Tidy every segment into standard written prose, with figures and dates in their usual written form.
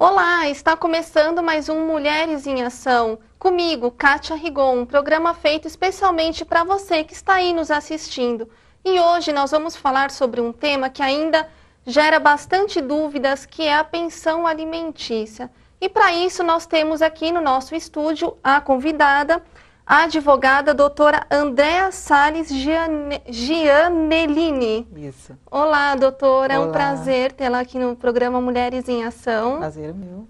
Olá, está começando mais um Mulheres em Ação. Comigo, Kátia Rigon, um programa feito especialmente para você que está aí nos assistindo. E hoje nós vamos falar sobre um tema que ainda gera bastante dúvidas, que é a pensão alimentícia. E para isso nós temos aqui no nosso estúdio a convidada, a advogada doutora Andréa Salles Gianellini. Isso. Olá, doutora, Olá. É um prazer tê-la aqui no programa Mulheres em Ação. Prazer é meu.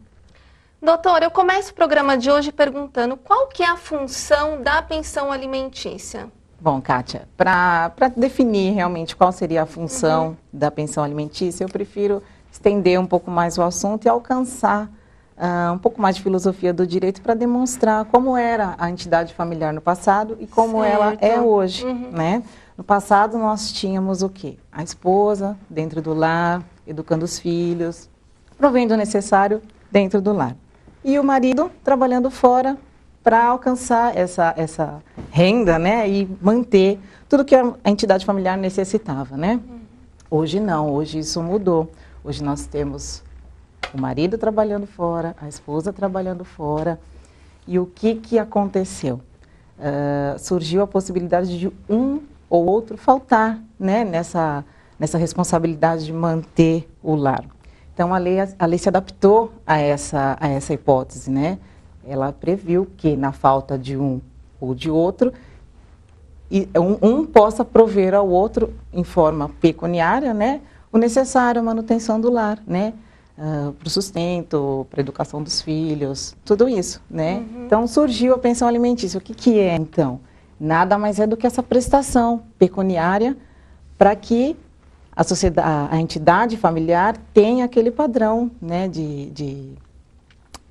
Doutora, eu começo o programa de hoje perguntando qual que é a função da pensão alimentícia? Bom, Kátia, para definir realmente qual seria a função da pensão alimentícia, eu prefiro estender um pouco mais o assunto e alcançar um pouco mais de filosofia do direito para demonstrar como era a entidade familiar no passado e como ela é hoje, né? No passado nós tínhamos o quê? A esposa dentro do lar, educando os filhos, provendo o necessário dentro do lar. E o marido trabalhando fora para alcançar essa renda, né? E manter tudo que a entidade familiar necessitava, né? Hoje não, hoje isso mudou. Hoje nós temos o marido trabalhando fora, a esposa trabalhando fora. E o que aconteceu? Surgiu a possibilidade de um ou outro faltar, né, nessa responsabilidade de manter o lar. Então, a lei se adaptou a essa hipótese, né? Ela previu que, na falta de um ou de outro, um possa prover ao outro, em forma pecuniária, né, o necessário à manutenção do lar, né? Para o sustento, para a educação dos filhos, tudo isso, né? Então, surgiu a pensão alimentícia. O que é, então? Nada mais é do que essa prestação pecuniária para que a entidade familiar tenha aquele padrão, né, de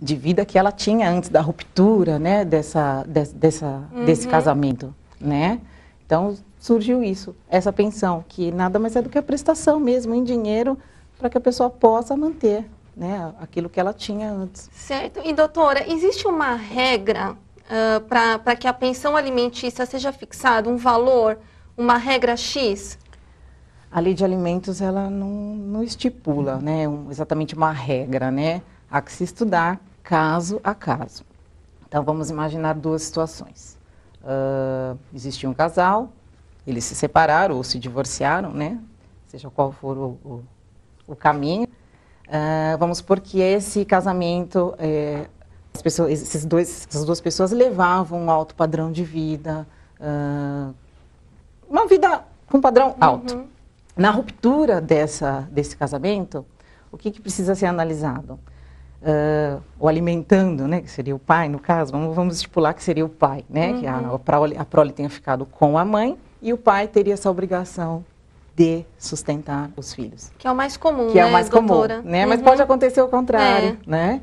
vida que ela tinha antes da ruptura, né, desse casamento, né? Então, surgiu isso, essa pensão, que nada mais é do que a prestação mesmo, em dinheiro, para que a pessoa possa manter, né, aquilo que ela tinha antes. Certo. E, doutora, existe uma regra para que a pensão alimentícia seja fixada, um valor, uma regra X? A lei de alimentos, ela não estipula, né, exatamente uma regra, né? Há que se estudar caso a caso. Então, vamos imaginar duas situações. Existia um casal, eles se separaram ou se divorciaram, né? Seja qual for o caminho. Vamos supor que esse casamento, essas duas pessoas levavam um alto padrão de vida, uma vida com padrão alto. Na ruptura desse casamento, o que precisa ser analisado? O alimentando, né, que seria o pai, no caso, vamos estipular que seria o pai, né, que a prole tenha ficado com a mãe e o pai teria essa obrigação de sustentar os filhos. Que é o mais comum, que é o mais doutora? Comum, né? Mas pode acontecer o contrário, né?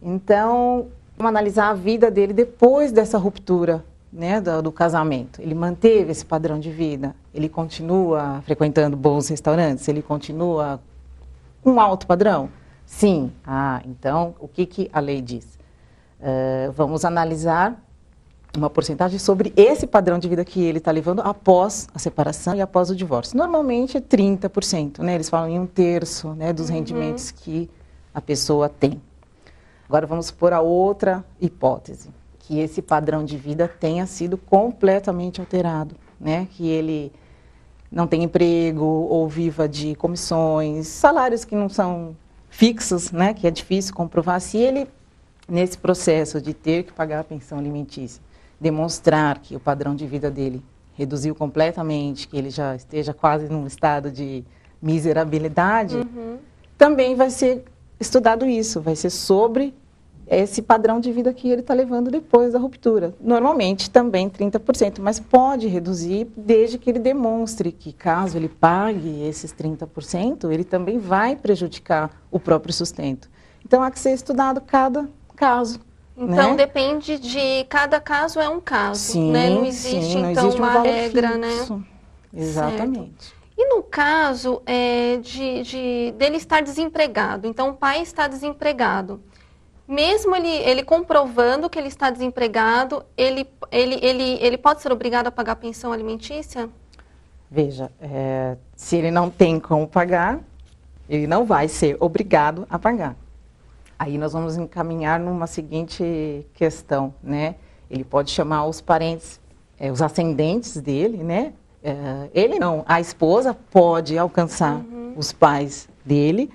Então, vamos analisar a vida dele depois dessa ruptura, né, do casamento. Ele manteve esse padrão de vida? Ele continua frequentando bons restaurantes? Ele continua com um alto padrão? Sim. Então, o que a lei diz? Vamos analisar uma porcentagem sobre esse padrão de vida que ele está levando após a separação e após o divórcio. Normalmente é 30%, né? Eles falam em 1/3, né, dos rendimentos que a pessoa tem. Agora vamos supor a outra hipótese, que esse padrão de vida tenha sido completamente alterado, né? Que ele não tem emprego ou viva de comissões, salários que não são fixos, né? Que é difícil comprovar. Se ele, nesse processo de ter que pagar a pensão alimentícia, demonstrar que o padrão de vida dele reduziu completamente, que ele já esteja quase num estado de miserabilidade, também vai ser estudado isso, vai ser sobre esse padrão de vida que ele está levando depois da ruptura. Normalmente também 30%, mas pode reduzir desde que ele demonstre que, caso ele pague esses 30%, ele também vai prejudicar o próprio sustento. Então há que ser estudado cada caso. Então, né? Depende de cada caso, é um caso, Sim, né? Não existe, não então, existe um uma valor regra, fixo. né? Exatamente. Certo. E no caso dele estar desempregado, então o pai está desempregado, mesmo ele comprovando que ele está desempregado, ele pode ser obrigado a pagar pensão alimentícia? Veja, se ele não tem como pagar, ele não vai ser obrigado a pagar. Aí nós vamos encaminhar numa seguinte questão, né? Ele pode chamar os parentes, os ascendentes dele, né? Ele não, a esposa pode alcançar os pais dele,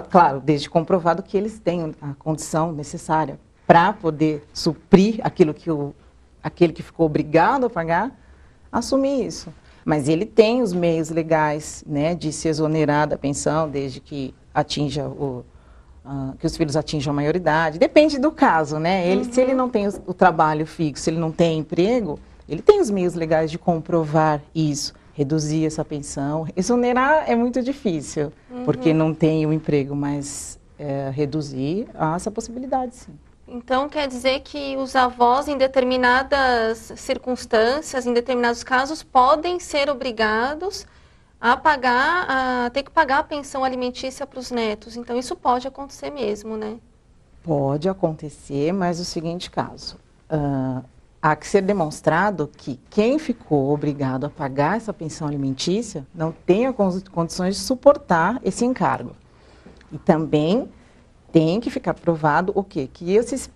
claro, desde comprovado que eles têm a condição necessária para poder suprir aquilo que aquele que ficou obrigado a pagar, assumir isso. Mas ele tem os meios legais, né, de se exonerar da pensão, desde que atinja que os filhos atinjam a maioridade. Depende do caso, né? Se ele não tem o trabalho fixo, se ele não tem emprego, ele tem os meios legais de comprovar isso, reduzir essa pensão. Exonerar é muito difícil, porque não tem o emprego, mas reduzir há essa possibilidade, sim. Então, quer dizer que os avós, em determinadas circunstâncias, em determinados casos, podem ser obrigados a ter que pagar a pensão alimentícia para os netos. Então, isso pode acontecer mesmo, né? Pode acontecer, mas o seguinte caso, há que ser demonstrado que quem ficou obrigado a pagar essa pensão alimentícia não tenha condições de suportar esse encargo. E também tem que ficar provado o quê? Que esses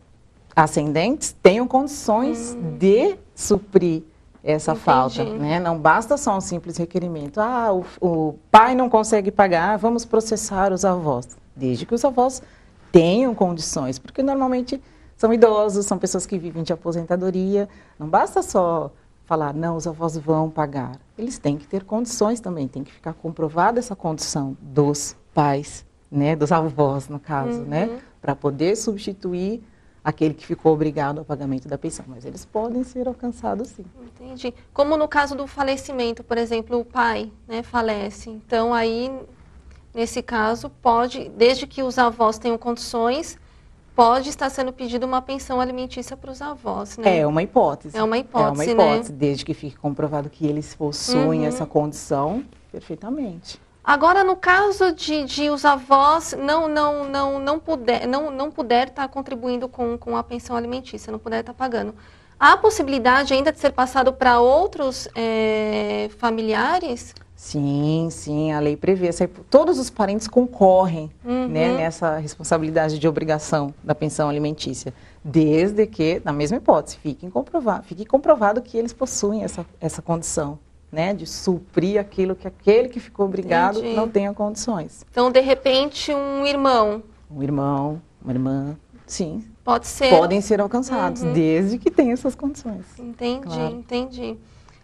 ascendentes tenham condições de suprir essa falta, né? Não basta só um simples requerimento. O pai não consegue pagar, vamos processar os avós. Desde que os avós tenham condições, porque normalmente são idosos, são pessoas que vivem de aposentadoria. Não basta só falar, não, os avós vão pagar. Eles têm que ter condições também, tem que ficar comprovada essa condição dos pais, né, dos avós, no caso, né, para poder substituir aquele que ficou obrigado ao pagamento da pensão. Mas eles podem ser alcançados, sim. Entendi. Como no caso do falecimento, por exemplo, o pai, né, falece. Então, aí, nesse caso, pode, desde que os avós tenham condições, pode estar sendo pedida uma pensão alimentícia para os avós, né? É uma hipótese. É uma hipótese, né? Desde que fique comprovado que eles possuem essa condição, perfeitamente. Agora, no caso de os avós não puder estar contribuindo com a pensão alimentícia, não puder estar pagando, há a possibilidade ainda de ser passado para outros familiares? Sim, sim, a lei prevê. Todos os parentes concorrem, né, nessa responsabilidade de obrigação da pensão alimentícia, desde que, na mesma hipótese, fique comprovado que eles possuem essa condição, né, de suprir aquilo que aquele que ficou obrigado não tenha condições. Então, de repente, um irmão, uma irmã, sim, podem ser alcançados, desde que tenha essas condições. Entendi, claro. Entendi.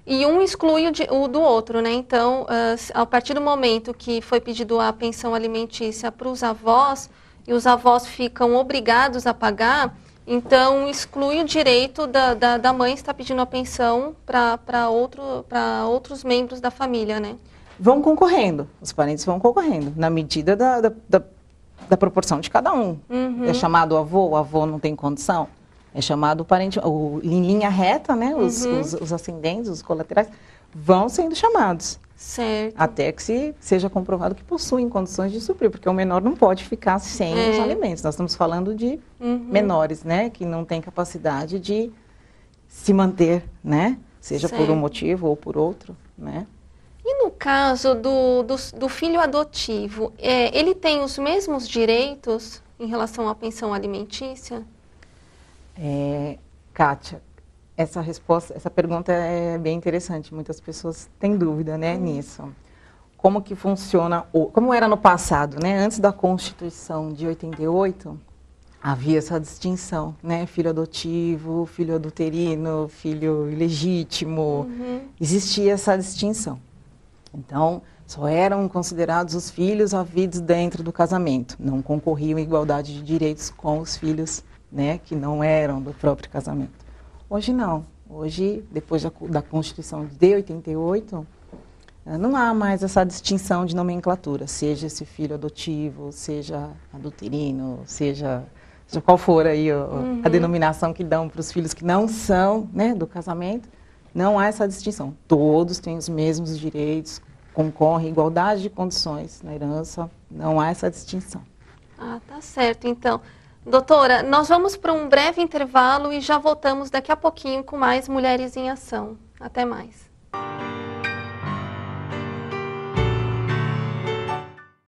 E um exclui o do outro, né? Então, a partir do momento que foi pedido a pensão alimentícia para os avós, e os avós ficam obrigados a pagar, então exclui o direito da mãe estar pedindo a pensão para outros membros da família, né? Vão concorrendo, os parentes vão concorrendo, na medida da proporção de cada um. É chamado avô, o avô não tem condição. É chamado parente, em linha reta, né? Os ascendentes, os colaterais, vão sendo chamados. Certo. Até que seja comprovado que possuem condições de suprir, porque o menor não pode ficar sem os alimentos. Nós estamos falando de menores, né? Que não têm capacidade de se manter, né? Seja por um motivo ou por outro, né? E no caso do filho adotivo, ele tem os mesmos direitos em relação à pensão alimentícia? Kátia, essa pergunta é bem interessante. Muitas pessoas têm dúvida, né, nisso. Como que funciona, como era no passado, né? Antes da Constituição de 88, havia essa distinção, né? Filho adotivo, filho adulterino, filho ilegítimo. Existia essa distinção. Então, só eram considerados os filhos havidos dentro do casamento. Não concorriam em igualdade de direitos com os filhos, né, que não eram do próprio casamento. Hoje não. Hoje, depois da Constituição de 88, não há mais essa distinção de nomenclatura, seja esse filho adotivo, seja adulterino, seja qual for aí a denominação que dão para os filhos que não são, né, do casamento, não há essa distinção. Todos têm os mesmos direitos, concorrem, igualdade de condições na herança, não há essa distinção. Ah, tá certo, então. Doutora, nós vamos para um breve intervalo e já voltamos daqui a pouquinho com mais Mulheres em Ação. Até mais.